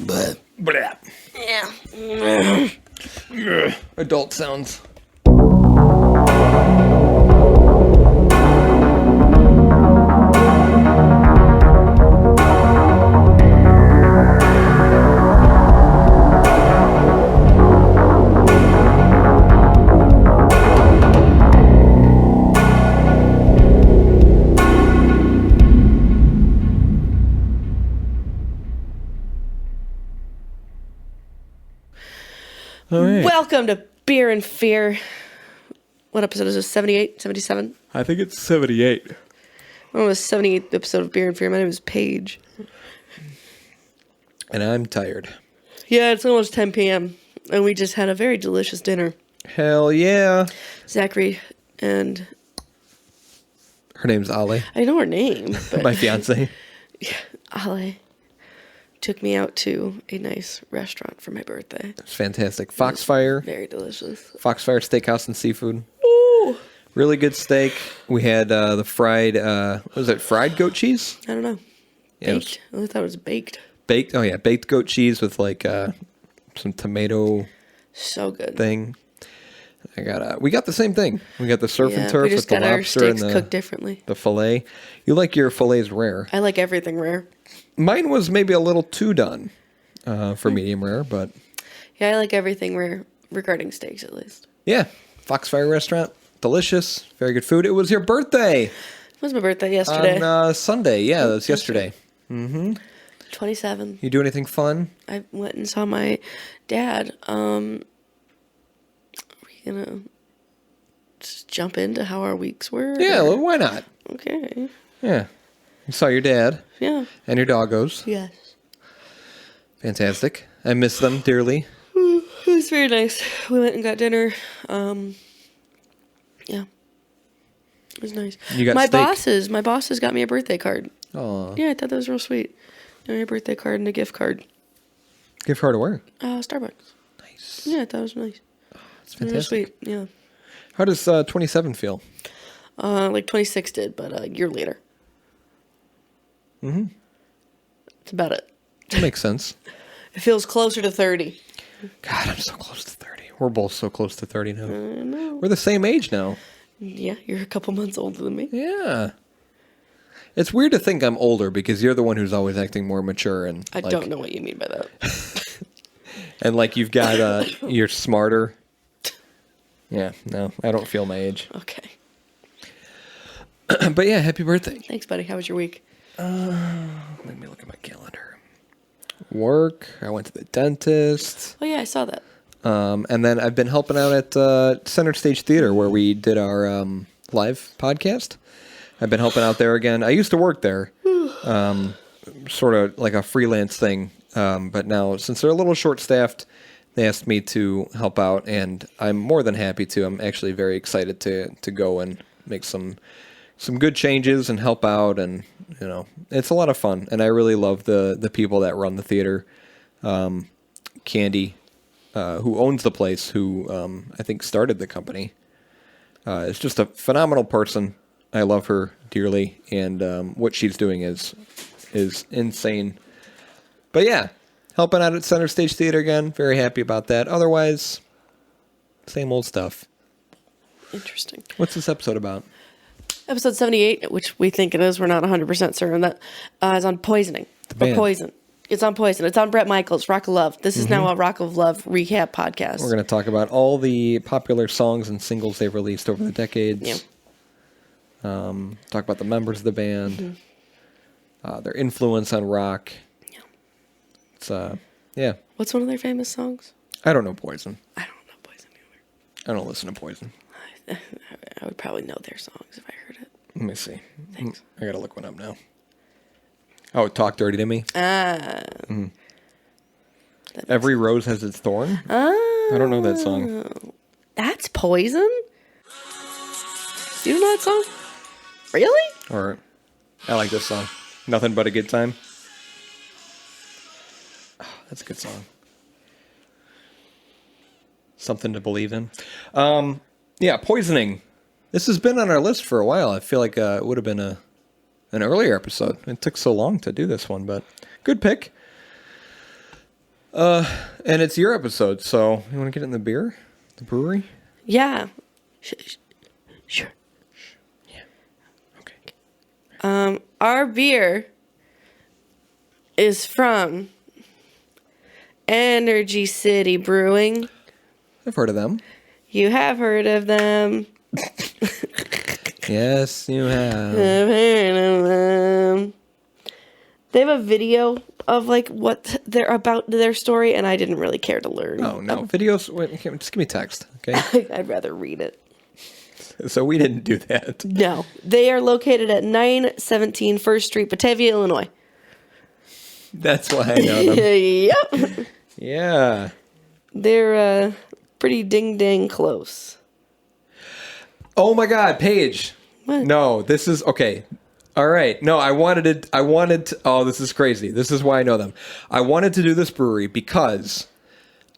But Blah. yeah. Adult sounds. All right. Welcome to Beer and Fear. What episode is this? 78? 77? I think it's 78. Oh, it was 78th episode of Beer and Fear. My name is Paige. And I'm tired. Yeah, it's almost 10 p.m. And we just had a very delicious dinner. Hell yeah. Zachary and... Her name's Ali. I know her name, but... My fiance. Yeah, Ali took me out to a nice restaurant for my birthday. It's fantastic. Foxfire. Very delicious. Foxfire Steakhouse and Seafood. Ooh. Really good steak. We had the fried, what was it, fried goat cheese? I don't know. Yeah, Baked. I thought it was baked. Baked, oh yeah, baked goat cheese with like some tomato So good. thing. We got the same thing. We got the surf and turf we with just the got our lobster and steaks cooked differently. the fillet. You like your fillets rare. I like everything rare. Mine was maybe a little too done for medium rare, but Yeah, I like everything rare regarding steaks, at least. yeah, Foxfire restaurant, delicious, very good food. It was your birthday It was my birthday yesterday. on Sunday. Yeah, that was yesterday. 27. You do anything fun? I went and saw my dad. Are we gonna just jump into how our weeks were? Yeah, or- well, why not? Okay. Yeah, you saw your dad Yeah. and your doggos. Yes. Fantastic. I miss them dearly. It was very nice. We went and got dinner. Yeah. It was nice. You got my steak? My bosses got me a birthday card. Oh, Yeah, I thought that was real sweet. Got me a birthday card and a gift card. give her to work. Starbucks. Nice. Yeah, I thought it was nice. It's Real fantastic. sweet. Yeah. How does 27 feel? Like 26 did, but a year later. Mm-hmm. That's about it. That makes sense. It feels closer to 30. God, I'm so close to 30. We're both so close to 30 now. I know. We're the same age now. Yeah, you're a couple months older than me. Yeah. It's weird to think I'm older because you're the one who's always acting more mature and I like, don't know what you mean by that. and like you've got you're smarter. Yeah, no, I don't feel my age. Okay. But yeah, happy birthday. Thanks, buddy. How was your week? Let me look at my calendar. Work. I went to the dentist. Oh, yeah, I saw that. And then I've been helping out at Center Stage Theater where we did our live podcast. I've been helping out there again. I used to work there, sort of like a freelance thing. But now, since they're a little short-staffed, they asked me to help out, and I'm more than happy to. I'm actually very excited to go and make some good changes and help out, and you know, it's a lot of fun. And I really love the people that run the theater. Candy, who owns the place, who I think started the company, is just a phenomenal person. I love her dearly, and what she's doing is insane. But yeah, helping out at Center Stage Theater again. Very happy about that. Otherwise, same old stuff. Interesting. What's this episode about? Episode 78, which we think it is. We're not 100% certain. That is on poisoning. band. Or poison. It's on Poison. It's on Bret Michaels, Rock of Love. This is now a Rock of Love recap podcast. We're going to talk about all the popular songs and singles they've released over the decades. Yeah. Talk about the members of the band, their influence on rock. Yeah. It's yeah. What's one of their famous songs? I don't know Poison. I don't know Poison either. I don't listen to Poison. I would probably know their songs if I heard it. Let me see. Thanks. I got to look one up now. Oh, Talk Dirty to Me. Every Rose Has Its Thorn. I don't know that song. That's Poison? You don't know that song? Really? Or I like this song. Nothing But a Good Time. Oh, that's a good song. Something to Believe in. Yeah, Poisoning. This has been on our list for a while. I feel like it would have been an earlier episode. It took so long to do this one, but good pick. And it's your episode, so you want to get in the beer? The brewery? Yeah. Sure. Yeah. Okay. Our beer is from Energy City Brewing. I've heard of them. You have heard of them. Yes, you have. I've heard of them. They have a video of like what they're about their story, and I didn't really care to learn. Oh, no. Videos, wait, just give me text, okay? I'd rather read it. So we didn't do that. No. They are located at 917 First Street, Batavia, Illinois. That's why I know them. Yep. Yeah. They're pretty ding-dang close. Oh my God, Paige. What? No, this is okay. All right. No, I wanted to, oh, this is crazy. This is why I know them. I wanted to do this brewery because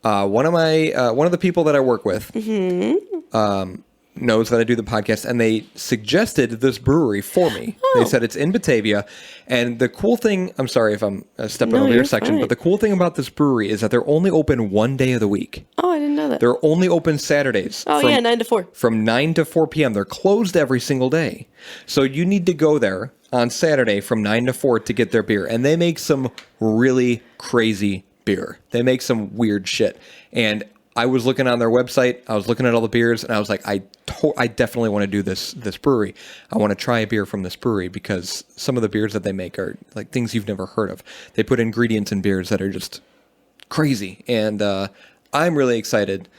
one of the people that I work with knows that I do the podcast, and they suggested this brewery for me. Oh. They said it's in Batavia, and the cool thing, I'm sorry if I'm stepping No, over your you're section, fine. but the cool thing about this brewery is that they're only open one day of the week. Oh, I didn't know that. They're only open Saturdays. Oh, yeah, 9 to 4. From 9 to 4 p.m. They're closed every single day. So you need to go there on Saturday from 9 to 4 to get their beer. And they make some really crazy beer. They make some weird shit. And I was looking on their website. I was looking at all the beers, and I was like, I definitely want to do this brewery. I want to try a beer from this brewery because some of the beers that they make are like things you've never heard of. They put ingredients in beers that are just crazy. And I'm really excited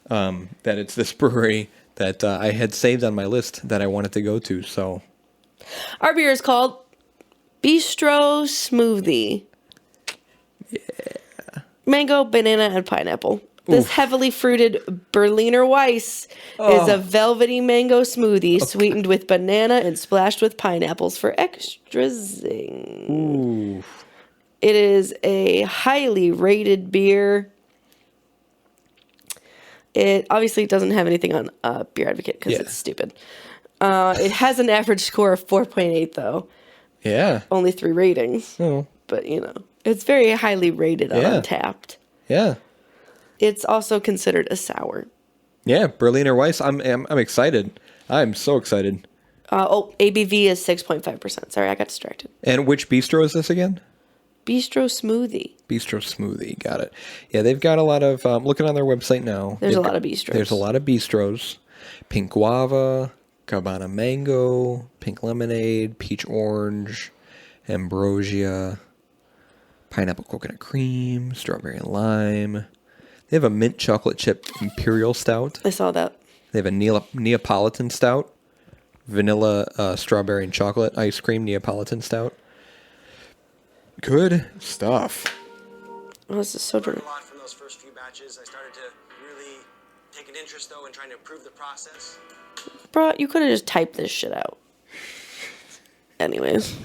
that it's this brewery that I had saved on my list that I wanted to go to. So Our beer is called Bistro Smoothie. Yeah. Mango, banana, and pineapple. This heavily fruited Berliner Weisse is a velvety mango smoothie sweetened with banana and splashed with pineapples for extra zing. ooh. It is a highly rated beer. It obviously doesn't have anything on Beer Advocate because it's stupid. It has an average score of 4.8 though. Yeah. Only 3 ratings. Oh. But you know, it's very highly rated on Untapped. Yeah. It's also considered a sour. Yeah. Berliner Weisse. I'm excited. I'm so excited. ABV is 6.5%. Sorry, I got distracted. And which bistro is this again? Bistro Smoothie. Bistro Smoothie. Got it. Yeah, they've got a lot of, looking on their website now. There's a lot of bistros. There's a lot of bistros. Pink guava, Cabana mango, pink lemonade, peach orange, ambrosia, pineapple coconut cream, strawberry and lime. They have a mint chocolate chip imperial stout. I saw that. They have a Neapolitan stout, vanilla strawberry and chocolate ice cream Neapolitan stout. Good stuff. Oh, this is so Learned true. a lot from those first few batches. I started to really take an interest, though, in trying to improve the process. Bro, you could have just typed this shit out. Anyways.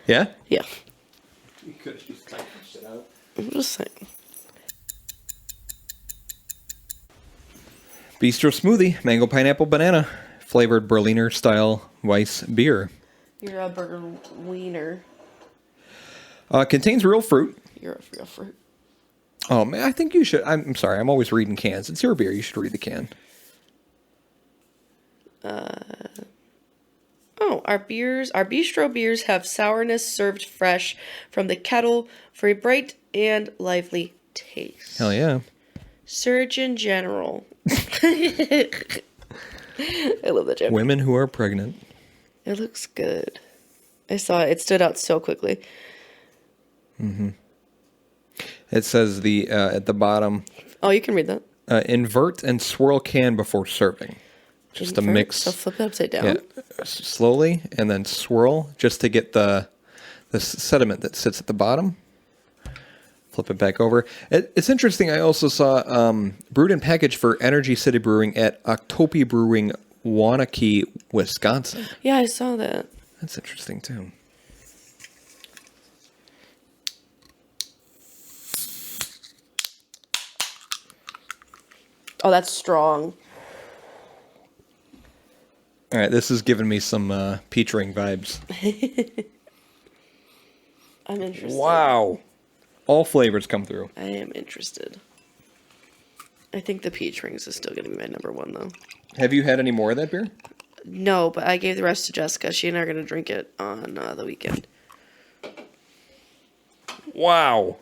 Yeah? Yeah. You could have just typed this shit out. I'm just saying. Bistro Smoothie, mango pineapple banana, flavored Berliner style Weiss beer. You're a burger wiener. Contains real fruit. You're a real fruit. Oh man, I think you should. I'm sorry, I'm always reading cans. It's your beer. You should read the can. Our bistro beers have sourness served fresh from the kettle for a bright and lively taste. Hell yeah. Surgeon General. I love that joke. Women who are pregnant. It looks good. I saw it. It stood out so quickly. It says at the bottom, Oh, you can read that. invert and swirl can before serving. Just Invert, a mix. So flip it upside down. Yeah, slowly and then swirl just to get the sediment that sits at the bottom. Flip it back over. It's interesting. I also saw brewed and packaged for Energy City Brewing at Octopi Brewing, Waunakee, Wisconsin. Yeah, I saw that. That's interesting too. Oh, that's strong. All right, this is giving me some peach ring vibes. I'm interested. Wow. All flavors come through. I am interested. I think the peach rings is still going to be my number one, though. Have you had any more of that beer? No, but I gave the rest to Jessica. She and I are going to drink it on the weekend. Wow.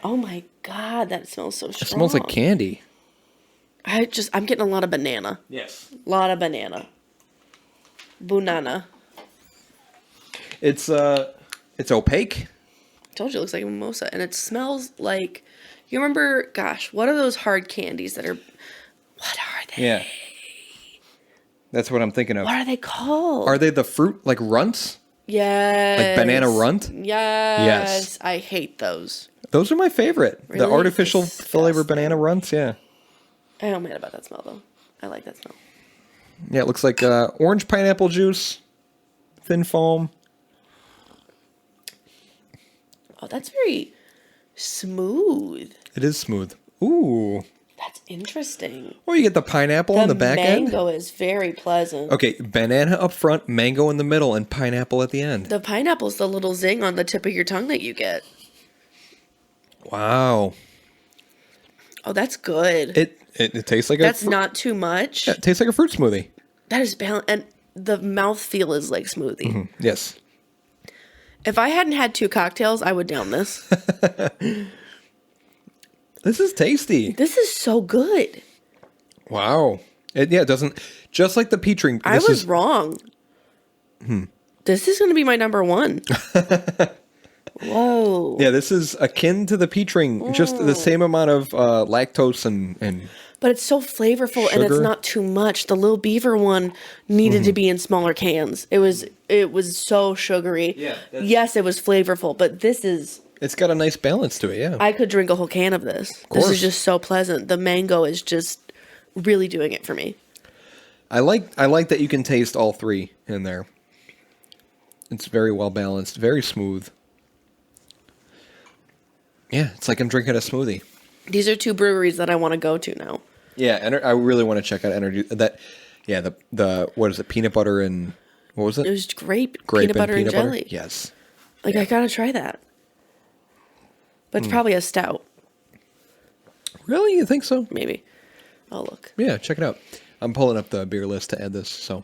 Oh my God, that smells so strong. It smells like candy. I'm getting a lot of banana. Yes. A lot of banana. Bunana. It's opaque. I told you it looks like a mimosa. And it smells like, you remember, gosh, what are those hard candies that are, what are they? Yeah. That's what I'm thinking of. What are they called? Are they the fruit, like runts? Yes. Like banana runt? Yes. I hate those. Those are my favorite. Really? The artificial Disgusting. flavor banana runts, yeah. I don't mad about that smell, though. I like that smell. Yeah, it looks like orange pineapple juice, thin foam. Oh, that's very smooth. It is smooth. Ooh. That's interesting. Or you get the pineapple on the back end. The mango is very pleasant. Okay, banana up front, mango in the middle, and pineapple at the end. The pineapple's the little zing on the tip of your tongue that you get. Wow. Oh, that's good. It tastes like That's not too much. Yeah, it tastes like a fruit smoothie. That is balanced. And the mouthfeel is like smoothie. Mm-hmm. Yes. If I hadn't had 2 cocktails, I would down this. This is tasty. This is so good. Wow. It doesn't, just like the peach ring. I was wrong. This is going to be my number 1. Whoa. Yeah, this is akin to the peach ring. Just the same amount of lactose and But it's so flavorful and it's sugar. not too much. The Little Beaver one needed to be in smaller cans. It was so sugary. Yeah, Yes, it was flavorful, but this is, it's got a nice balance to it, yeah. I could drink a whole can of this. This course. is just so pleasant. The mango is just really doing it for me. I like that you can taste all 3 in there. It's very well balanced, very smooth. Yeah, it's like I'm drinking a smoothie. These are 2 breweries that I want to go to now. Yeah, I really want to check out Energy. The what is it? Peanut butter and what was it? It was grape Grape peanut butter and jelly. Yes. Like, I gotta try that. But it's probably a stout, Really? You think so? maybe. I'll look. Yeah, check it out. I'm pulling up the beer list to add this. So.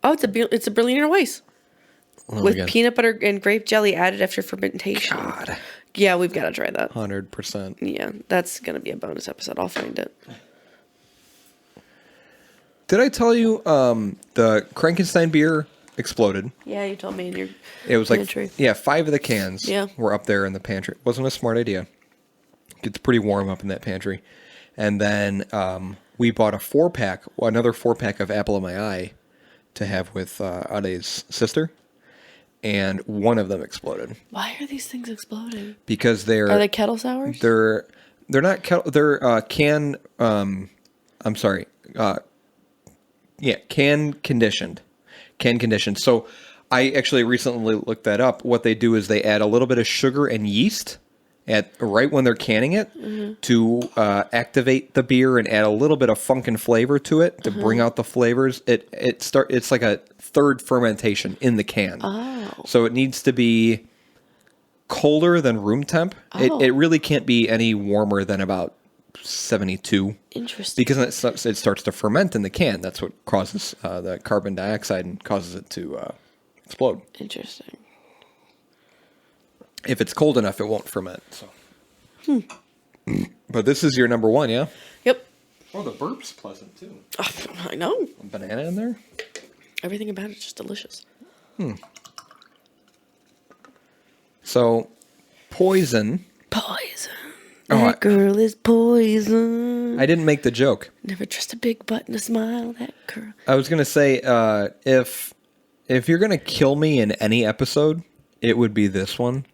Oh, it's a Berliner Weisse. Oh, With again. peanut butter and grape jelly added after fermentation. God. Yeah, we've got to try that. 100%. Yeah, that's going to be a bonus episode. I'll find it. Did I tell you the Frankenstein beer exploded? Yeah, you told me in your It was like, pantry. 5 of the cans were up there in the pantry. Wasn't a smart idea. It's pretty warm up in that pantry. And then we bought another 4-pack of Apple in My Eye to have with Ade's sister. And one of them exploded. Why are these things exploding? Because Are they kettle sours? They're not they're can conditioned. Can conditioned. So I actually recently looked that up. What they do is they add a little bit of sugar and yeast right when they're canning it to activate the beer and add a little bit of funk and flavor to it to bring out the flavors. It's like a third fermentation in the can. Oh. So it needs to be colder than room temp. Oh. It really can't be any warmer than about 72. Interesting. Because it starts to ferment in the can. That's what causes the carbon dioxide and causes it to explode. Interesting. If it's cold enough, it won't ferment. So. But this is your number 1, yeah? Yep. Oh, the burp's pleasant, too. Oh, I know. A banana in there? Everything about it's just delicious. So, poison. Poison. Oh, That girl is poison. I didn't make the joke. Never trust a big butt and a smile. That girl. I was going to say, if you're going to kill me in any episode, it would be this one.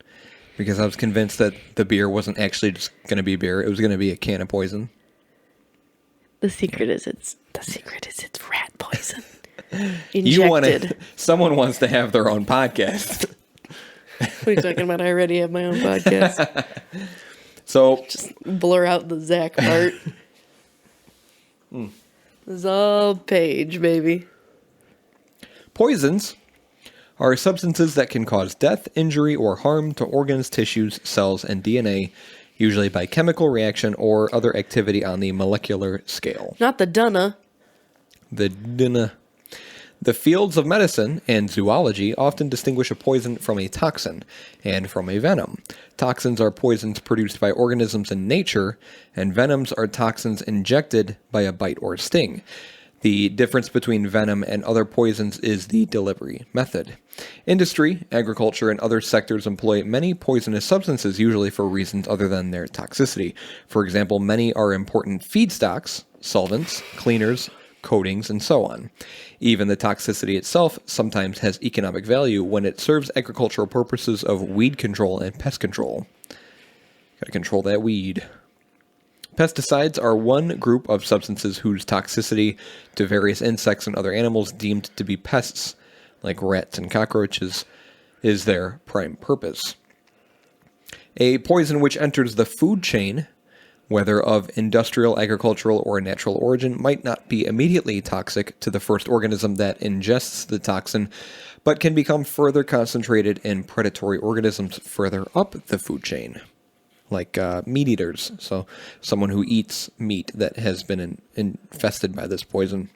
Because I was convinced that the beer wasn't actually just going to be beer. It was going to be a can of poison. The secret is it's rat poison. Injected. Someone wants to have their own podcast. What are you talking about? I already have my own podcast. So Just blur out the Zach part. It's all Paige, baby. poisons are substances that can cause death, injury, or harm to organs, tissues, cells, and DNA, usually by chemical reaction or other activity on the molecular scale. Not the dunna. The fields of medicine and zoology often distinguish a poison from a toxin and from a venom. Toxins are poisons produced by organisms in nature, and venoms are toxins injected by a bite or sting. The difference between venom and other poisons is the delivery method. Industry, agriculture, and other sectors employ many poisonous substances, usually for reasons other than their toxicity. For example, many are important feedstocks, solvents, cleaners, coatings, and so on. Even the toxicity itself sometimes has economic value when it serves agricultural purposes of weed control and pest control. Gotta control that weed. Pesticides are one group of substances whose toxicity to various insects and other animals deemed to be pests, like rats and cockroaches, is their prime purpose. A poison which enters the food chain, whether of industrial, agricultural, or natural origin, might not be immediately toxic to the first organism that ingests the toxin, but can become further concentrated in predatory organisms further up the food chain, like meat eaters. So someone who eats meat that has been infested by this poison.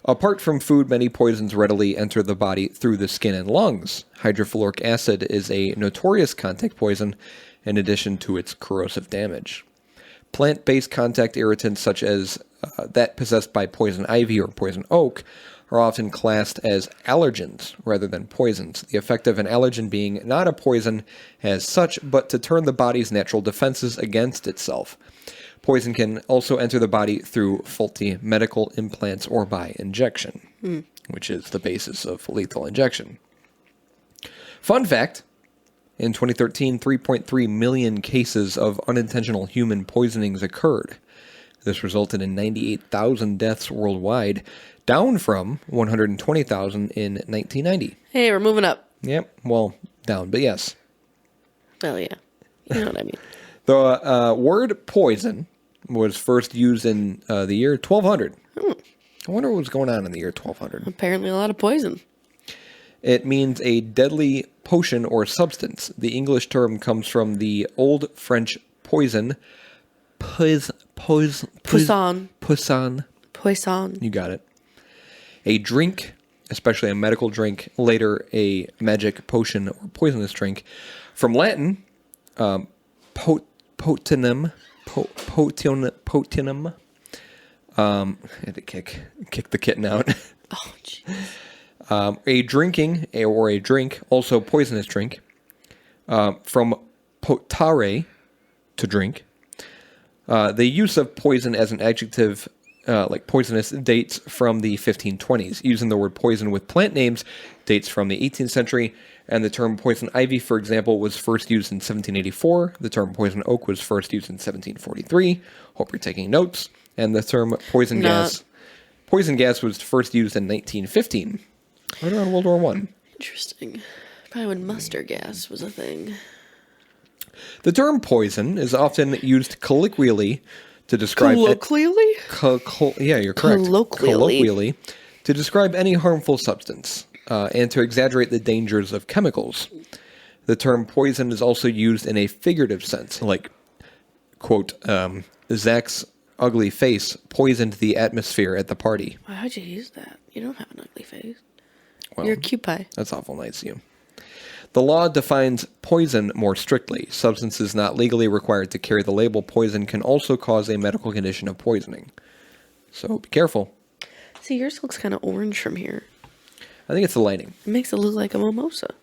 Apart from food, many poisons readily enter the body through the skin and lungs. Hydrofluoric acid is a notorious contact poison in addition to its corrosive damage. Plant-based contact irritants such as that possessed by poison ivy or poison oak are often classed as allergens rather than poisons, the effect of an allergen being not a poison as such, but to turn the body's natural defenses against itself. Poison can also enter the body through faulty medical implants or by injection, which is the basis of lethal injection. Fun fact, in 2013, 3.3 million cases of unintentional human poisonings occurred. This resulted in 98,000 deaths worldwide, down from 120,000 in 1990. Hey, we're moving up. Yep, well, down, but yes. Well, yeah. You know what I mean. The word poison was first used in the year 1200. I wonder what was going on in the year 1200. Apparently a lot of poison. It means a deadly potion or substance. The English term comes from the Old French poison, poisson. Poisson. You got it. A drink, especially a medical drink, later a magic potion or poisonous drink. From Latin, potinum. I had to kick the kitten out. Oh, jeez. A drinking or a drink, also poisonous drink, from potare, to drink. The use of poison as an adjective, like poisonous, dates from the 1520s. Using the word poison with plant names dates from the 18th century, and the term poison ivy, for example, was first used in 1784. The term poison oak was first used in 1743. Hope you're taking notes. And the term poison gas was first used in 1915. Right around World War I. Interesting. Probably when mustard gas was a thing. The term poison is often used colloquially to describe... Colloquially? Yeah, you're correct. Colloquially. To describe any harmful substance, and to exaggerate the dangers of chemicals. The term poison is also used in a figurative sense, like, quote, Zach's ugly face poisoned the atmosphere at the party. Why would you use that? You don't have an ugly face. Well, you're a cute pie. That's awful nice of you. The law defines poison more strictly. Substances not legally required to carry the label poison can also cause a medical condition of poisoning. So be careful. See, yours looks kind of orange from here. I think it's the lighting. It makes it look like a mimosa.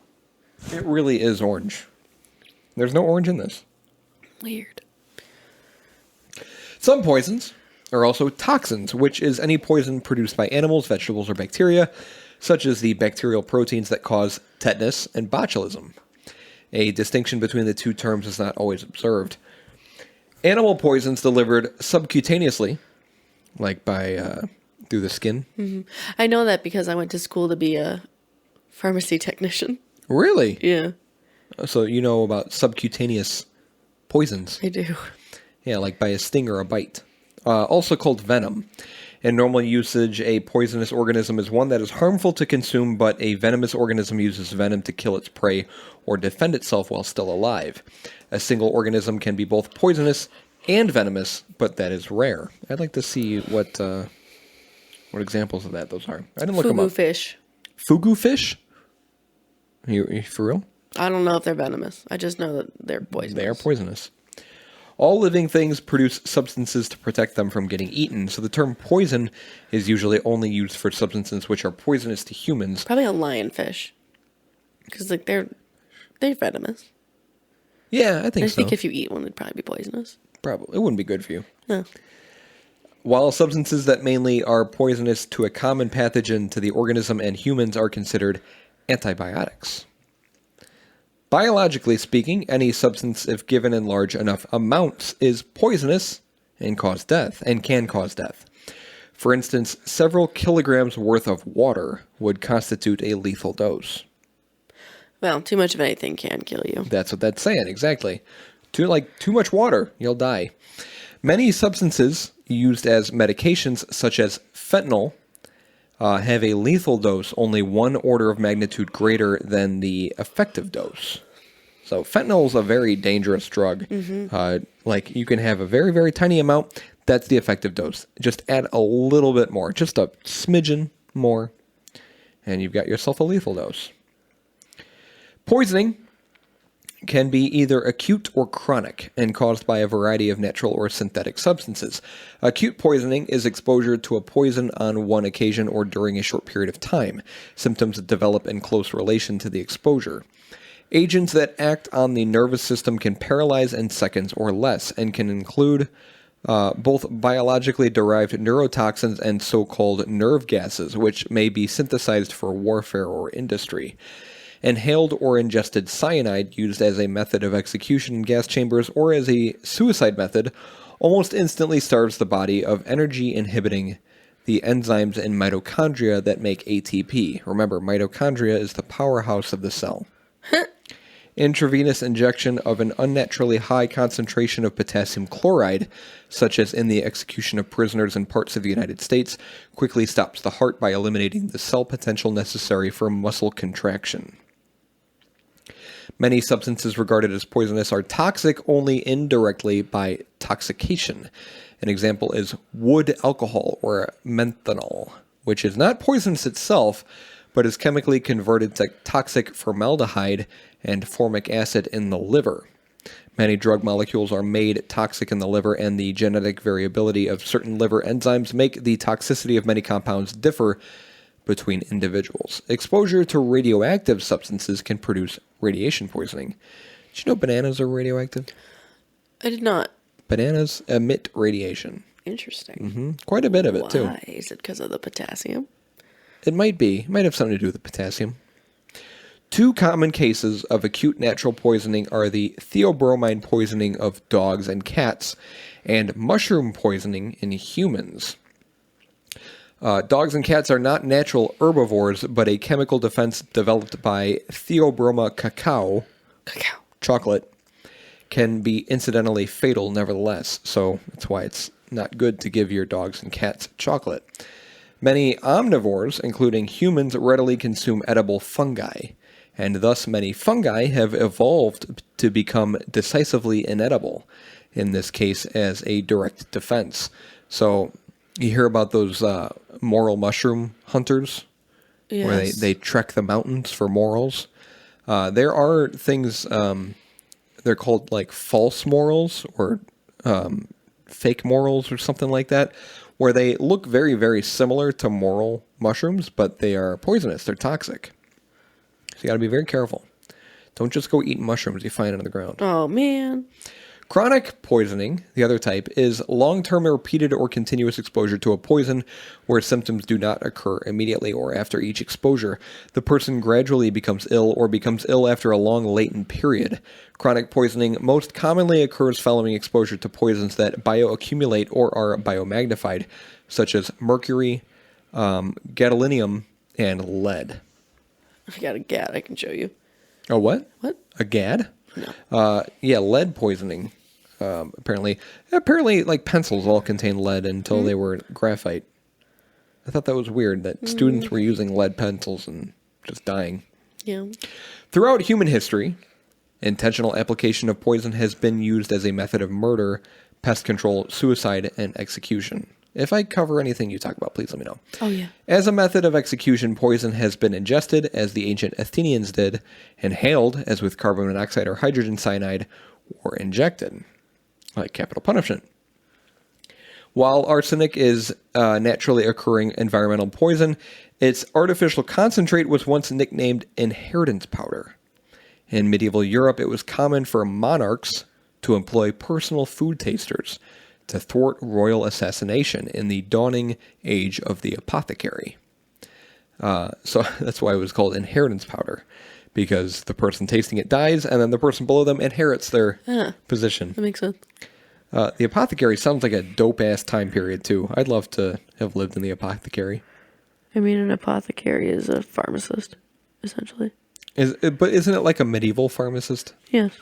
It really is orange. There's no orange in this. Weird. Some poisons are also toxins, which is any poison produced by animals, vegetables, or bacteria, such as the bacterial proteins that cause tetanus and botulism. A distinction between the two terms is not always observed. Animal poisons delivered subcutaneously, like by through the skin. Mm-hmm. I know that because I went to school to be a pharmacy technician. Really? Yeah. So you know about subcutaneous poisons. I do. Yeah, like by a sting or a bite. Also called venom. In normal usage, a poisonous organism is one that is harmful to consume, but a venomous organism uses venom to kill its prey or defend itself while still alive. A single organism can be both poisonous and venomous, but that is rare. I'd like to see what examples of that those are. I didn't look them Fugu up. fish. Fugu fish? You for real? I don't know if they're venomous. I just know that they're poisonous. They are poisonous. All living things produce substances to protect them from getting eaten, so the term poison is usually only used for substances which are poisonous to humans. Probably a lionfish. Because like they're venomous. Yeah, I think I so. think if you eat one, it'd probably be poisonous. Probably. It wouldn't be good for you. No. While substances that mainly are poisonous to a common pathogen to the organism and humans are considered antibiotics. Biologically speaking, any substance, if given in large enough amounts, is poisonous and can cause death. For instance, several kilograms worth of water would constitute a lethal dose. Well, too much of anything can kill you. That's what that's saying, exactly. Too much water, you'll die. Many substances used as medications, such as fentanyl, have a lethal dose only 1 order of magnitude greater than the effective dose. So fentanyl is a very dangerous drug. Like you can have a very, very tiny amount. That's the effective dose. Just add a little bit more, just a smidgen more, and you've got yourself a lethal dose. Poisoning can be either acute or chronic and caused by a variety of natural or synthetic substances. Acute poisoning is exposure to a poison on one occasion or during a short period of time. Symptoms develop in close relation to the exposure. Agents that act on the nervous system can paralyze in seconds or less and can include both biologically derived neurotoxins and so-called nerve gases, which may be synthesized for warfare or industry. Inhaled or ingested cyanide used as a method of execution in gas chambers or as a suicide method almost instantly starves the body of energy inhibiting the enzymes in mitochondria that make ATP. Remember, mitochondria is the powerhouse of the cell. Intravenous injection of an unnaturally high concentration of potassium chloride, such as in the execution of prisoners in parts of the United States, quickly stops the heart by eliminating the cell potential necessary for muscle contraction. Many substances regarded as poisonous are toxic only indirectly by toxication. An example is wood alcohol or methanol, which is not poisonous itself, but is chemically converted to toxic formaldehyde and formic acid in the liver. Many drug molecules are made toxic in the liver, and the genetic variability of certain liver enzymes make the toxicity of many compounds differ between individuals. Exposure to radioactive substances can produce radiation poisoning. Did you know bananas are radioactive? I did not. Bananas emit radiation. Interesting. Quite a bit of it, too. Why? Is it because of the potassium? It might be. It might have something to do with the potassium. 2 common cases of acute natural poisoning are the theobromine poisoning of dogs and cats and mushroom poisoning in humans. Dogs and cats are not natural herbivores, but a chemical defense developed by Theobroma cacao, chocolate, can be incidentally fatal nevertheless. So that's why it's not good to give your dogs and cats chocolate. Many omnivores, including humans, readily consume edible fungi, and thus many fungi have evolved to become decisively inedible, in this case as a direct defense. So you hear about those morel mushroom hunters, where they trek the mountains for morels. There are things, they're called like false morels or fake morels or something like that, where they look very, very similar to morel mushrooms, but they are poisonous. They're toxic. So you got to be very careful. Don't just go eating mushrooms you find on the ground. Oh, man. Chronic poisoning, the other type, is long-term repeated or continuous exposure to a poison where symptoms do not occur immediately or after each exposure. The person gradually becomes ill or becomes ill after a long latent period. Chronic poisoning most commonly occurs following exposure to poisons that bioaccumulate or are biomagnified, such as mercury, gadolinium, and lead. I got a gad I can show you. Oh, what? What? A gad? No. Yeah, lead poisoning. Apparently, like pencils all contain lead until they were graphite. I thought that was weird that students were using lead pencils and just dying. Yeah. Throughout human history, intentional application of poison has been used as a method of murder, pest control, suicide, and execution. If I cover anything you talk about, please let me know. Oh, yeah. As a method of execution, poison has been ingested, as the ancient Athenians did, inhaled, as with carbon monoxide or hydrogen cyanide, or injected, like capital punishment. While arsenic is naturally occurring environmental poison, its artificial concentrate was once nicknamed inheritance powder. In medieval Europe, it was common for monarchs to employ personal food tasters to thwart royal assassination in the dawning age of the apothecary. So that's why it was called inheritance powder, because the person tasting it dies, and then the person below them inherits their position. That makes sense. The apothecary sounds like a dope-ass time period, too. I'd love to have lived in the apothecary. I mean, an apothecary is a pharmacist, essentially. But isn't it like a medieval pharmacist? Yes.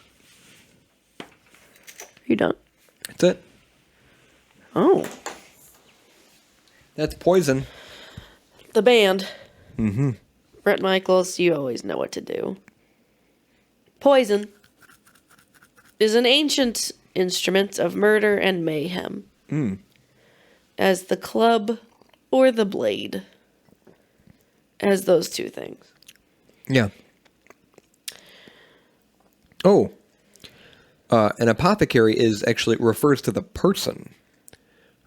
You don't. That's it. Oh. That's Poison. The band. Mm-hmm. Bret Michaels, you always know what to do. Poison is an ancient instrument of murder and mayhem. As the club or the blade. As those two things. Yeah. Oh. An apothecary refers to the person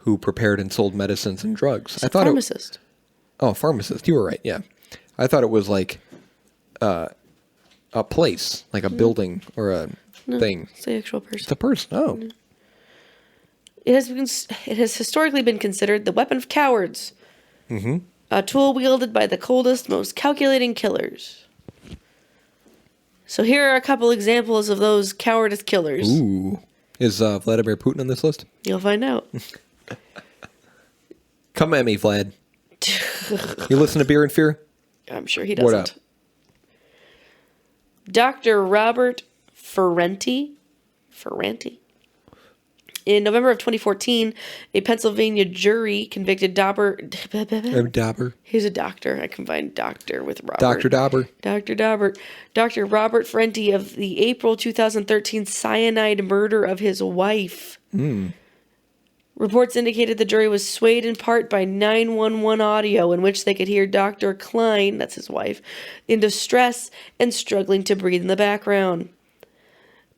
who prepared and sold medicines and drugs. I thought pharmacist. Pharmacist. You were right, yeah. I thought it was like a place, like a building or a thing. It's the actual person. It's a person. Oh. No. It has historically been considered the weapon of cowards. Mm-hmm. A tool wielded by the coldest, most calculating killers. So here are a couple examples of those cowardice killers. Ooh. Is Vladimir Putin on this list? You'll find out. Come at me, Vlad. You listen to Beer and Fear? I'm sure he doesn't. What up? Dr. Robert Ferranti. In November of 2014, a Pennsylvania jury convicted Dauber. He's a doctor. I combined doctor with Robert. Dr. Dauber. Dr. Dauber. Dr. Robert Ferranti of the April 2013 cyanide murder of his wife. Reports indicated the jury was swayed in part by 911 audio in which they could hear Dr. Klein, that's his wife, in distress and struggling to breathe in the background.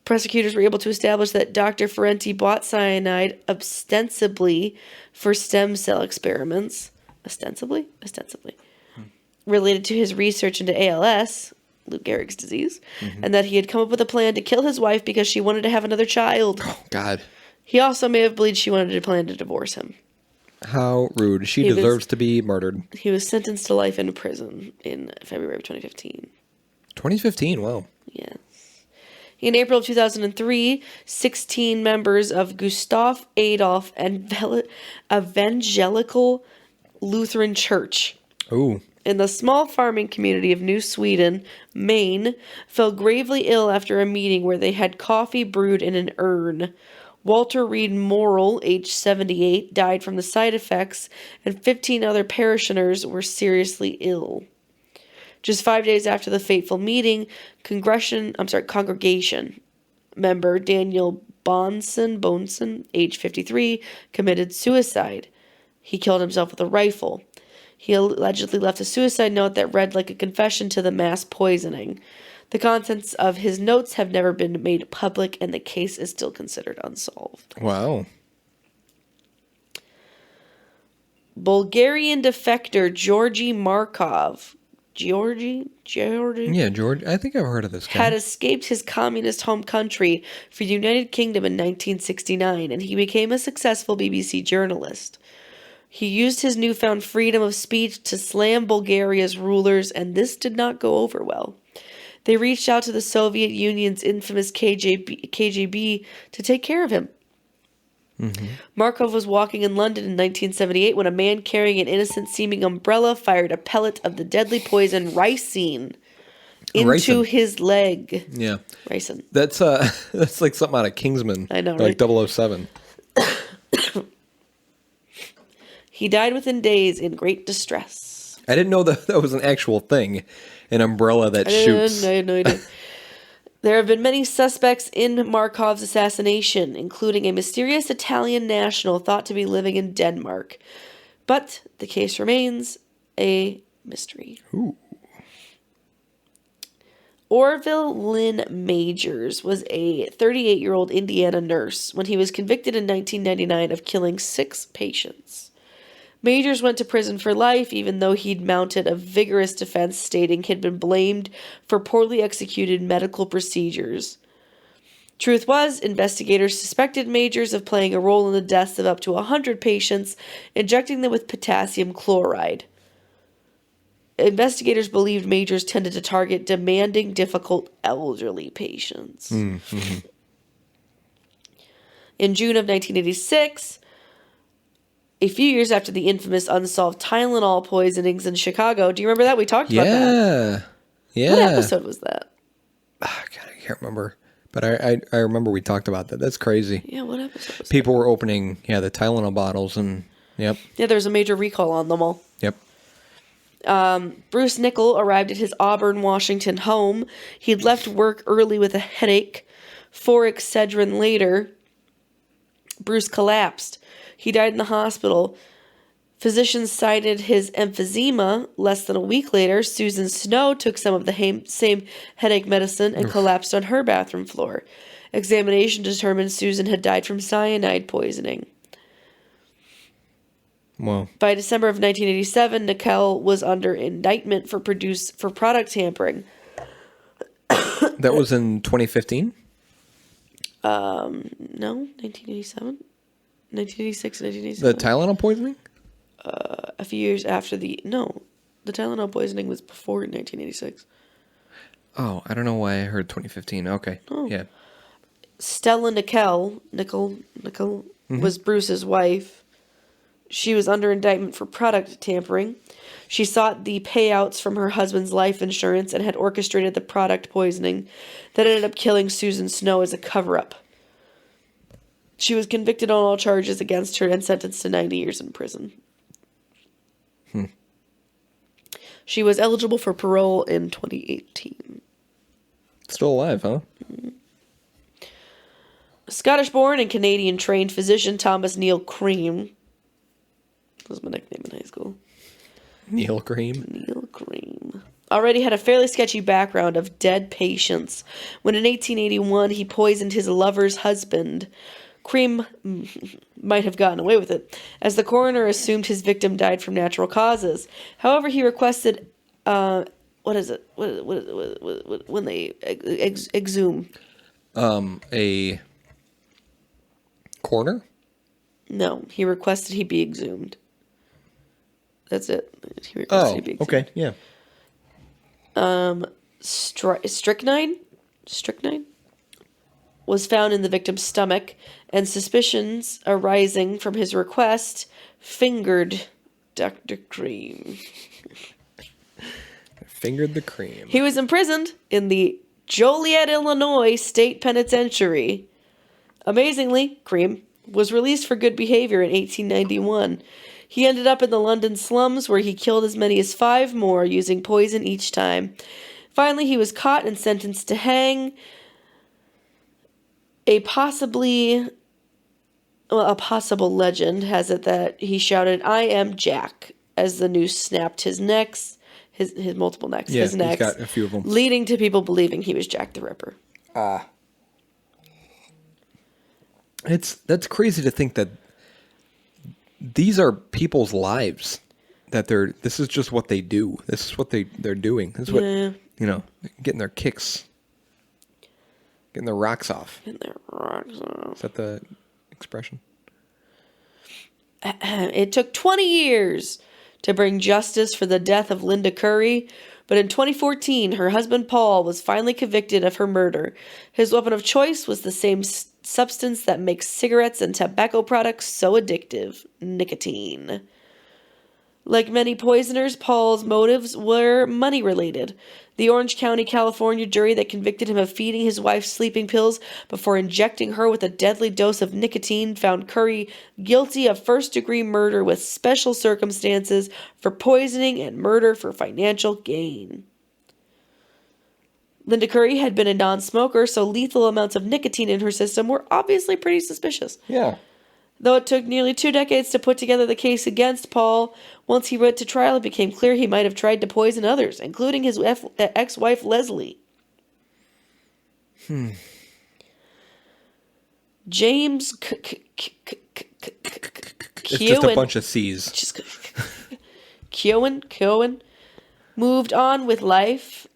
Prosecutors were able to establish that Dr. Ferranti bought cyanide ostensibly for stem cell experiments. Ostensibly? Related to his research into ALS, Lou Gehrig's disease, and that he had come up with a plan to kill his wife because she wanted to have another child. Oh, God. He also may have believed she wanted to plan to divorce him. How rude. She deserves to be murdered. He was sentenced to life in prison in February of 2015. 2015, wow. Yes. In April of 2003, 16 members of Gustav Adolf Evangelical Lutheran Church Ooh. in the small farming community of New Sweden, Maine, fell gravely ill after a meeting where they had coffee brewed in an urn. Walter Reed Morrill, aged 78, died from the side effects, and 15 other parishioners were seriously ill. Just 5 days after the fateful meeting, congregation member Daniel Bonson, age 53, committed suicide. He killed himself with a rifle. He allegedly left a suicide note that read like a confession to the mass poisoning. The contents of his notes have never been made public, and the case is still considered unsolved. Wow. Bulgarian defector Georgy Markov. Georgy? Yeah, George. I think I've heard of this guy. Had escaped his communist home country for the United Kingdom in 1969, and he became a successful BBC journalist. He used his newfound freedom of speech to slam Bulgaria's rulers, and this did not go over well. They reached out to the Soviet Union's infamous KGB to take care of him. Mm-hmm. Markov was walking in London in 1978 when a man carrying an innocent-seeming umbrella fired a pellet of the deadly poison ricin into his leg. Yeah. Ricin. That's like something out of Kingsman. I know, like right? 007. He died within days in great distress. I didn't know that was an actual thing, an umbrella that shoots. I had no idea. There have been many suspects in Markov's assassination, including a mysterious Italian national thought to be living in Denmark. But the case remains a mystery. Ooh. Orville Lynn Majors was a 38-year-old Indiana nurse when he was convicted in 1999 of killing 6 patients. Majors went to prison for life, even though he'd mounted a vigorous defense stating he'd been blamed for poorly executed medical procedures. Truth was, investigators suspected Majors of playing a role in the deaths of up to 100 patients, injecting them with potassium chloride. Investigators believed Majors tended to target demanding, difficult elderly patients. Mm-hmm. In June of 1986... a few years after the infamous unsolved Tylenol poisonings in Chicago. Do you remember that? We talked about that. Yeah. What episode was that? God, I can't remember. But I remember we talked about that. That's crazy. Yeah, what episode was People were opening, the Tylenol bottles and, yep. Yeah, there was a major recall on them all. Yep. Bruce Nickel arrived at his Auburn, Washington home. He'd left work early with a headache. 4 Excedrin later, Bruce collapsed. He died in the hospital. Physicians cited his emphysema. Less than a week later, Susan Snow took some of the same headache medicine and collapsed on her bathroom floor. Examination determined Susan had died from cyanide poisoning. Wow. By December of 1987, Nickel was under indictment for product tampering. That was in 2015? No, 1987? 1986, 1987. The Tylenol poisoning? A few years after the Tylenol poisoning was before 1986. Oh, I don't know why I heard 2015. Okay. Oh. Yeah. Stella Nickel was Bruce's wife. She was under indictment for product tampering. She sought the payouts from her husband's life insurance and had orchestrated the product poisoning that ended up killing Susan Snow as a cover-up. She was convicted on all charges against her and sentenced to 90 years in prison. She was eligible for parole in 2018. Still alive, huh? Scottish-born and Canadian-trained physician Thomas Neil Cream. That was my nickname in high school. Neil Cream. Neil Cream. Already had a fairly sketchy background of dead patients. When in 1881 he poisoned his lover's husband. Cream might have gotten away with it, as the coroner assumed his victim died from natural causes. However, he requested, when they exhume? A coroner? No, he requested he be exhumed. That's it. He requested he be exhumed. Okay, yeah. Strychnine was found in the victim's stomach, and suspicions arising from his request fingered Dr. Cream. Fingered the cream. He was imprisoned in the Joliet, Illinois State Penitentiary. Amazingly, Cream was released for good behavior in 1891. He ended up in the London slums where he killed as many as 5 more using poison each time. Finally, he was caught and sentenced to hang. A possible legend has it that he shouted, "I am Jack," as the noose snapped his necks, his multiple necks, Yeah, his necks, he's got a few of them, leading to people believing he was Jack the Ripper. That's crazy to think that these are people's lives. That this is just what they do. This is what they're doing. This is what getting their kicks. Getting their rocks off. Getting their rocks off. Is that the expression? It took 20 years to bring justice for the death of Linda Curry, but in 2014, her husband Paul was finally convicted of her murder. His weapon of choice was the same substance that makes cigarettes and tobacco products so addictive: nicotine. Like many poisoners, Paul's motives were money-related. The Orange County, California jury that convicted him of feeding his wife sleeping pills before injecting her with a deadly dose of nicotine found Curry guilty of first-degree murder with special circumstances for poisoning and murder for financial gain. Linda Curry had been a non-smoker, so lethal amounts of nicotine in her system were obviously pretty suspicious. Yeah. Though it took nearly 2 decades to put together the case against Paul, once he went to trial, it became clear he might have tried to poison others, including his ex-wife Leslie. James It's just a bunch of C's. Cohen moved on with life.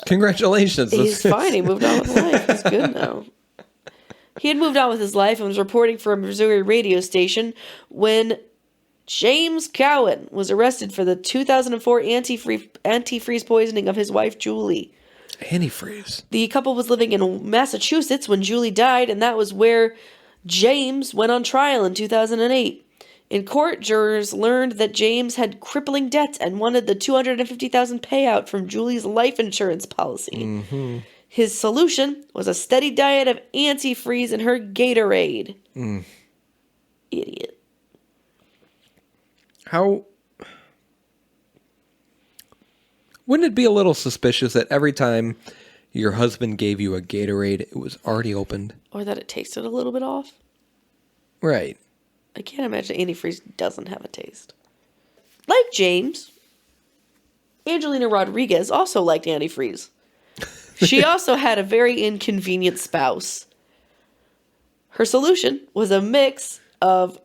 Congratulations. He's fine. He moved on with life. He's good now. He had moved on with his life and was reporting for a Missouri radio station when James Cowan was arrested for the 2004 antifreeze poisoning of his wife, Julie. Antifreeze? The couple was living in Massachusetts when Julie died, and that was where James went on trial in 2008. In court, jurors learned that James had crippling debts and wanted the $250,000 payout from Julie's life insurance policy. Mm-hmm. His solution was a steady diet of antifreeze in her Gatorade. Idiot. How... Wouldn't it be a little suspicious that every time your husband gave you a Gatorade, it was already opened? Or that it tasted a little bit off? Right. I can't imagine antifreeze doesn't have a taste. Like James, Angelina Rodriguez also liked antifreeze. She also had a very inconvenient spouse. Her solution was a mix of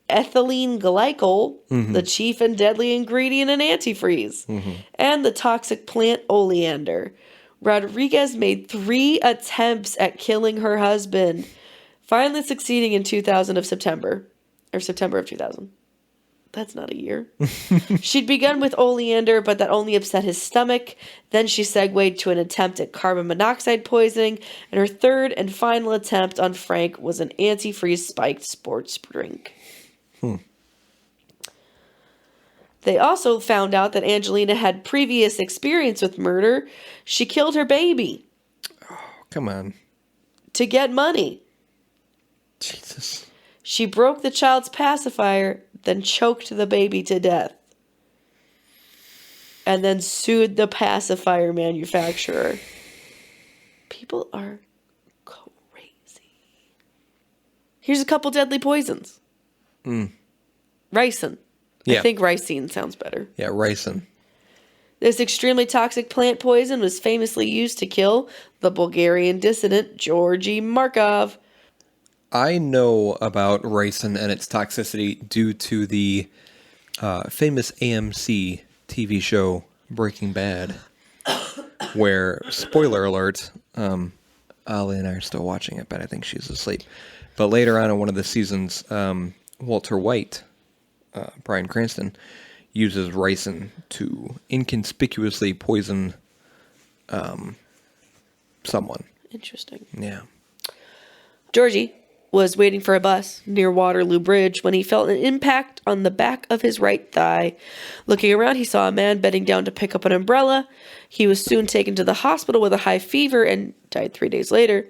ethylene glycol, the chief and deadly ingredient in antifreeze, and the toxic plant oleander. Rodriguez made 3 attempts at killing her husband, finally succeeding in September of 2000. That's not a year. She'd begun with oleander, but that only upset his stomach. Then she segued to an attempt at carbon monoxide poisoning, and her third and final attempt on Frank was an antifreeze spiked sports drink. They also found out that Angelina had previous experience with murder. She killed her baby. Oh, come on. To get money. Jesus. She broke the child's pacifier, then choked the baby to death. And then sued the pacifier manufacturer. People are crazy. Here's a couple deadly poisons. Ricin. Yeah. I think ricin sounds better. Yeah, ricin. This extremely toxic plant poison was famously used to kill the Bulgarian dissident Georgy Markov. I know about ricin and its toxicity due to the famous AMC TV show Breaking Bad, where, spoiler alert, Ali and I are still watching it, but I think she's asleep. But later on in one of the seasons, Walter White, Bryan Cranston, uses ricin to inconspicuously poison someone. Interesting. Yeah. Georgie was waiting for a bus near Waterloo Bridge when he felt an impact on the back of his right thigh. Looking around, he saw a man bending down to pick up an umbrella. He was soon taken to the hospital with a high fever and died 3 days later.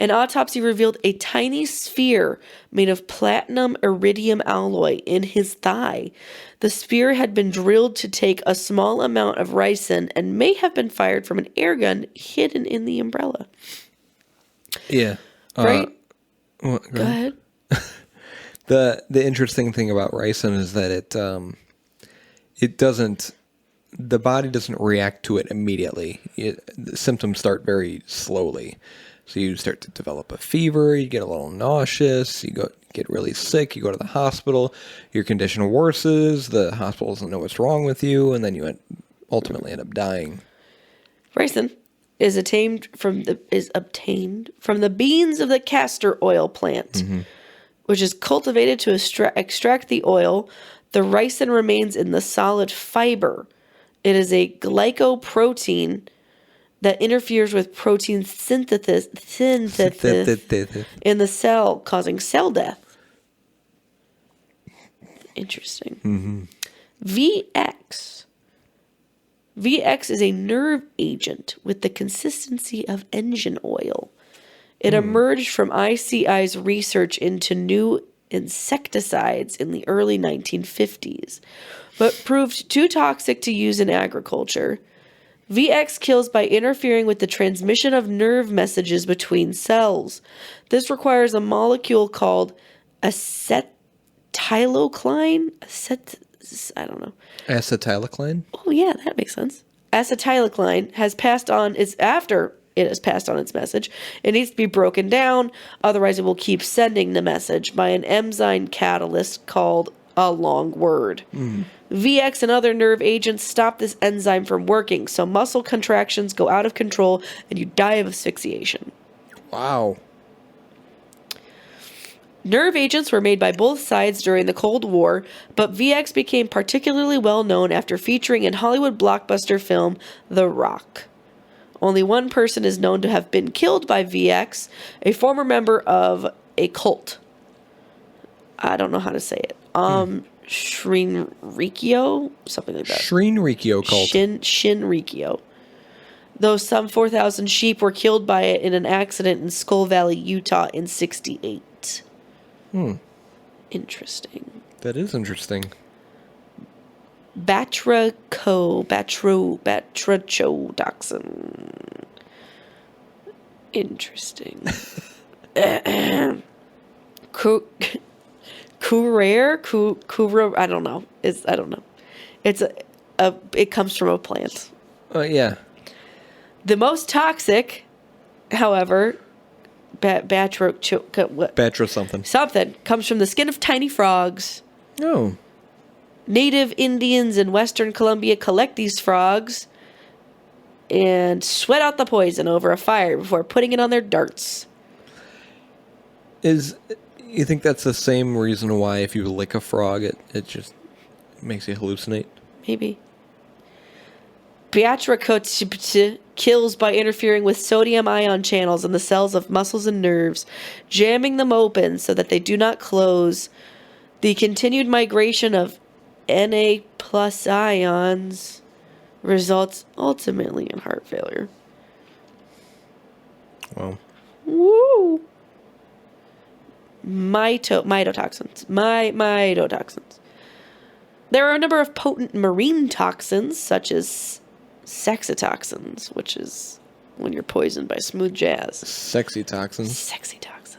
An autopsy revealed a tiny sphere made of platinum iridium alloy in his thigh. The sphere had been drilled to take a small amount of ricin and may have been fired from an air gun hidden in the umbrella. Yeah. Right? Go ahead. The interesting thing about ricin is that it doesn't, the body doesn't react to it immediately. The symptoms start very slowly. So you start to develop a fever, you get a little nauseous, you get really sick, you go to the hospital, your condition worsens, the hospital doesn't know what's wrong with you, and then you ultimately end up dying. Ricin is obtained from the beans of the castor oil plant, which is cultivated to extract the oil. The ricin remains in the solid fiber. It is a glycoprotein that interferes with protein synthesis in the cell, causing cell death. Interesting. VX. VX is a nerve agent with the consistency of engine oil. It emerged from ICI's research into new insecticides in the early 1950s, but proved too toxic to use in agriculture. VX kills by interfering with the transmission of nerve messages between cells. This requires a molecule called acetylcholine. I don't know. Acetylcholine? Oh, yeah, that makes sense. Acetylcholine has passed on after it has passed on its message. It needs to be broken down, otherwise it will keep sending the message by an enzyme catalyst called a long word. VX and other nerve agents stop this enzyme from working, so muscle contractions go out of control and you die of asphyxiation. Wow. Nerve agents were made by both sides during the Cold War, but VX became particularly well known after featuring in Hollywood blockbuster film The Rock. Only one person is known to have been killed by VX, a former member of a cult. I don't know how to say it. Shinrikyo? Something like that. Shinrikyo cult. Shinrikyo. Though some 4,000 sheep were killed by it in an accident in Skull Valley, Utah in '68. Interesting. That is interesting. Batrachodoxin. Interesting. Kura, I don't know. I don't know. It's it comes from a plant. Yeah. The most toxic, however, Batra something. Something comes from the skin of tiny frogs. Oh. Native Indians in Western Colombia collect these frogs and sweat out the poison over a fire before putting it on their darts. You think that's the same reason why if you lick a frog, it just makes you hallucinate? Maybe. Batrachodoxin kills by interfering with sodium ion channels in the cells of muscles and nerves, jamming them open so that they do not close. The continued migration of Na plus ions results ultimately in heart failure. Wow. Woo! Mycotoxins. Mycotoxins. There are a number of potent marine toxins, such as sexitoxins, which is when you're poisoned by smooth jazz. Sexy toxins. Sexy toxins.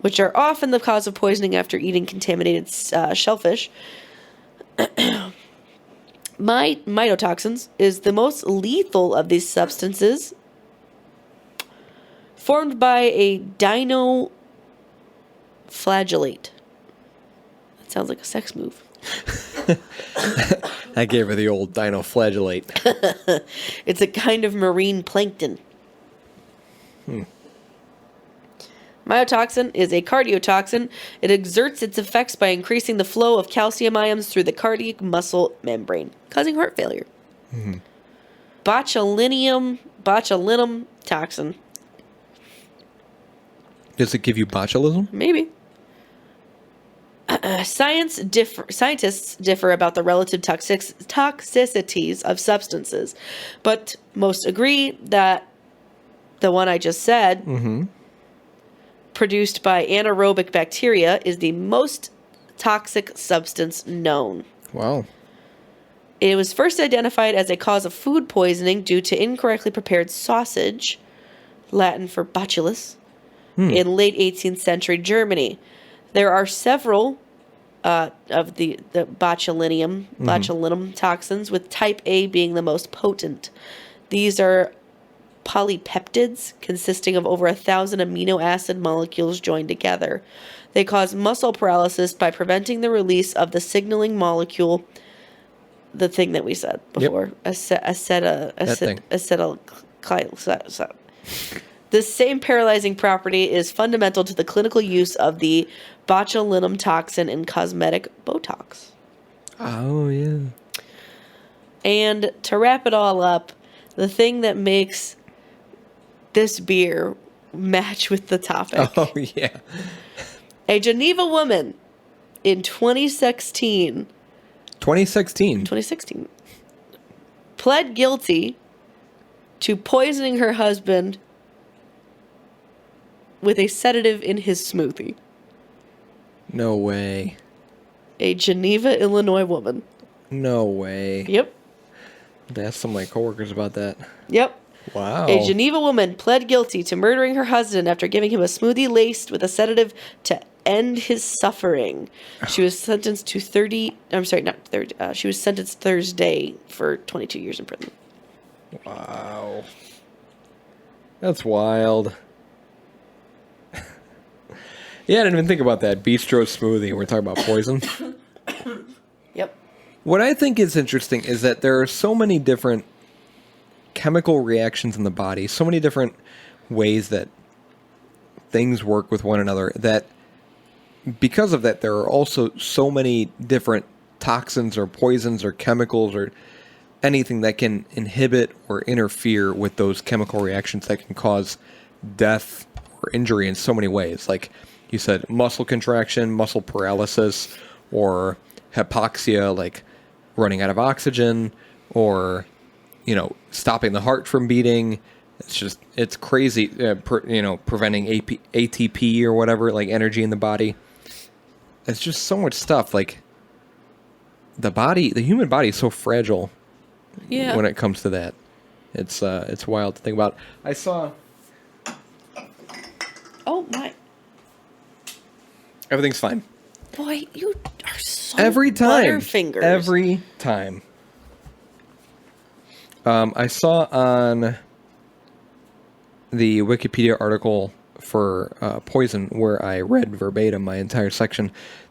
Which are often the cause of poisoning after eating contaminated shellfish. Mycotoxins is the most lethal of these substances, formed by a dinoflagellate. That sounds like a sex move. I gave her the old dinoflagellate. It's a kind of marine plankton. Mycotoxin is a cardiotoxin. It exerts its effects by increasing the flow of calcium ions through the cardiac muscle membrane, causing heart failure. Botulinum toxin. Does it give you botulism? Maybe. Scientists differ about the relative toxicities of substances, but most agree that the one I just said, produced by anaerobic bacteria, is the most toxic substance known. Wow. It was first identified as a cause of food poisoning due to incorrectly prepared sausage, Latin for botulus, in late 18th century Germany. There are several of the botulinum toxins, with type A being the most potent. These are polypeptids consisting of over 1,000 amino acid molecules joined together. They cause muscle paralysis by preventing the release of the signaling molecule, the thing that we said before, acetylcholine. This same paralyzing property is fundamental to the clinical use of the botulinum toxin in cosmetic Botox. Oh, yeah. And to wrap it all up, the thing that makes this beer match with the topic. Oh, yeah. A Geneva woman in 2016, 2016. pled guilty to poisoning her husband with a sedative in his smoothie. No way. A Geneva, Illinois woman. No way. Yep. I asked some of my coworkers about that. Yep. Wow. A Geneva woman pled guilty to murdering her husband after giving him a smoothie laced with a sedative to end his suffering. She was sentenced to she was sentenced Thursday for 22 years in prison. Wow. That's wild. Yeah, I didn't even think about that. Bistro smoothie. We're talking about poison. Yep. What I think is interesting is that there are so many different chemical reactions in the body, so many different ways that things work with one another, that because of that, there are also so many different toxins or poisons or chemicals or anything that can inhibit or interfere with those chemical reactions that can cause death or injury in so many ways. Like you said, muscle contraction, muscle paralysis, or hypoxia, like running out of oxygen, or, stopping the heart from beating. It's crazy, preventing ATP or whatever, like energy in the body. It's just so much stuff. Like the human body is so fragile. Yeah. When it comes to that, it's wild to think about. I saw. Oh my. Everything's fine. Boy, you are so Every time. Butterfingers. Every time. I saw on the Wikipedia article for poison, where I read verbatim my entire section,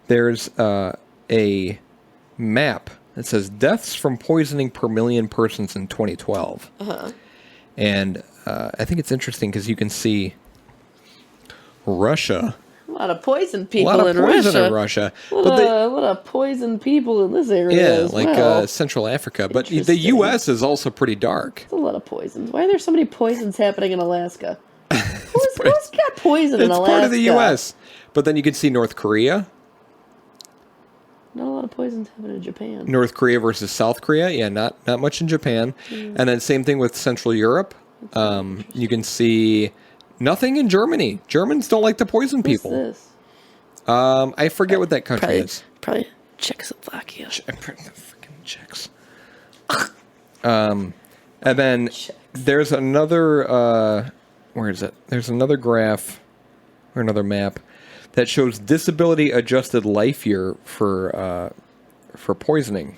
there's a map that says deaths from poisoning per million persons in 2012. Uh-huh. And I think it's interesting because you can see Russia. A lot of poison people A lot of in poison Russia. in Russia. A lot of poison people in this area. Yeah, as like well. Central Africa. But the Interesting. U.S. is also pretty dark. There's a lot of poisons. Why are there so many poisons happening in Alaska? Who's got poison in It's Alaska? part of the U.S. But then you can see North Korea. Not a lot of poisons happening in Japan. North Korea versus South Korea. Yeah, not much in Japan. And then same thing with Central Europe. You can see nothing in Germany. Germans don't like to poison people. What's this? I forget what that country is. Probably Czechoslovakia. Freaking Czechs. And then there's another, where is it? There's another graph or another map that shows disability adjusted life year for poisoning.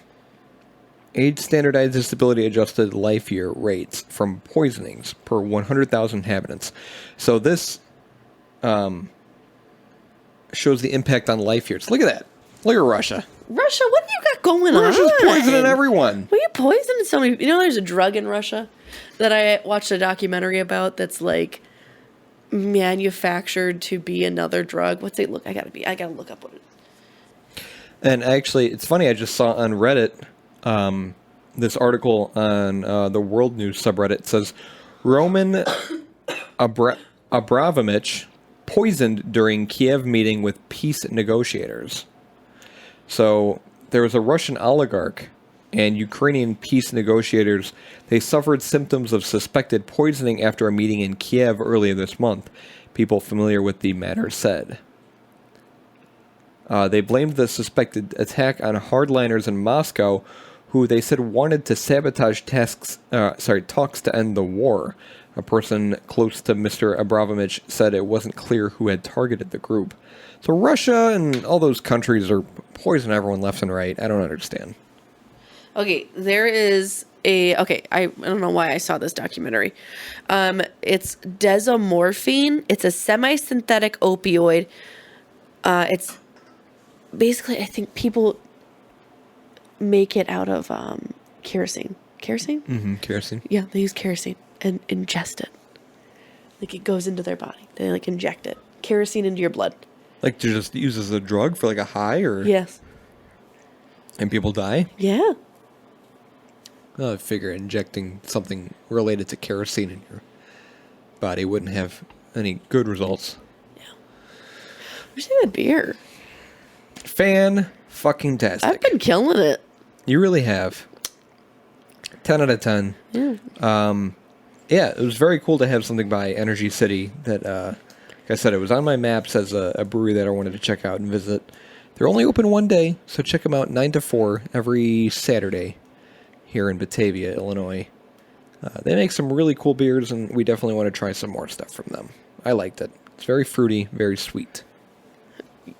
Age standardized disability adjusted life year rates from poisonings per 100,000 inhabitants. So this shows the impact on life years. Look at that. Look at Russia. Russia, what do you got going on? Russia's poisoning everyone. Well, you're poisoning so many. There's a drug in Russia that I watched a documentary about that's like manufactured to be another drug. What's it look? I gotta look up what it is. And actually, it's funny. I just saw on Reddit this article on the World News subreddit. It says Roman Abramovich poisoned during Kiev meeting with peace negotiators. So there was a Russian oligarch and Ukrainian peace negotiators. They suffered symptoms of suspected poisoning after a meeting in Kiev earlier this month, people familiar with the matter said. They blamed the suspected attack on hardliners in Moscow, who they said wanted to sabotage talks to end the war. A person close to Mr. Abramovich said it wasn't clear who had targeted the group. So Russia and all those countries are poisoning everyone left and right. I don't understand. Okay, there is I don't know why I saw this documentary. It's desomorphine. It's a semi-synthetic opioid. It's basically, I think people make it out of kerosene. Kerosene? Mm-hmm, kerosene. Yeah, they use kerosene and ingest it. Like it goes into their body. They like inject it. Kerosene into your blood. Like to just use as a drug for like a high, or Yes. and people die? Yeah. Well, I figure injecting something related to kerosene in your body wouldn't have any good results. Where's that beer? Fan-fucking-tastic. I've been killing it. You really have. 10 out of 10. Yeah. Yeah, it was very cool to have something by Energy City that, like I said, it was on my maps as a brewery that I wanted to check out and visit. They're only open one day, so check them out 9 to 4 every Saturday here in Batavia, Illinois. They make some really cool beers, and we definitely want to try some more stuff from them. I liked it. It's very fruity, very sweet.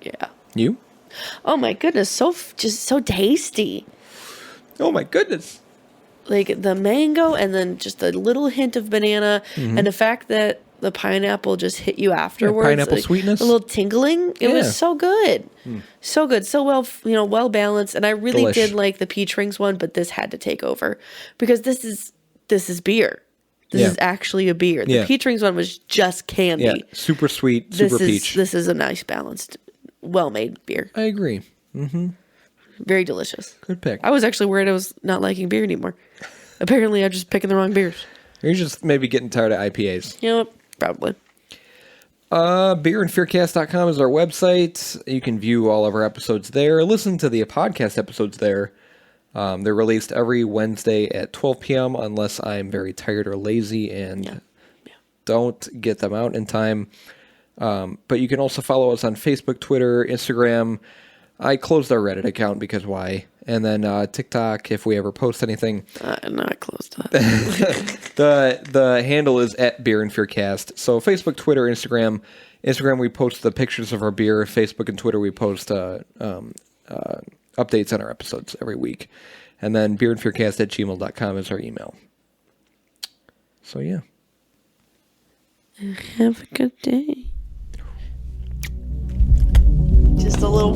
Yeah. You? Oh my goodness, just so tasty. Oh my goodness. Like the mango and then just a little hint of banana and the fact that the pineapple just hit you afterwards. pineapple like, sweetness. A little tingling. It Yeah. was so good. So good. So well, well balanced. And I really Delish. did like the peach rings one, but this had to take over because this is beer. This Yeah. is actually a beer. The Yeah. peach rings one was just candy. Yeah, super sweet, super peach. This is a nice balanced, well-made beer. I agree. Very delicious. Good pick. I was actually worried I was not liking beer anymore. Apparently, I'm just picking the wrong beers. You're just maybe getting tired of IPAs. You know what? Probably. Beerandfearcast.com is our website. You can view all of our episodes there. Listen to the podcast episodes there. They're released every Wednesday at 12 p.m. unless I'm very tired or lazy and don't get them out in time. But you can also follow us on Facebook, Twitter, Instagram. I closed our Reddit account because why? And then TikTok if we ever post anything. Not close to that. The handle is at Beer and Fearcast. So Facebook, Twitter, Instagram. Instagram we post the pictures of our beer. Facebook and Twitter we post updates on our episodes every week. And then beerandfearcast@gmail.com is our email. So yeah. Have a good day. Just a little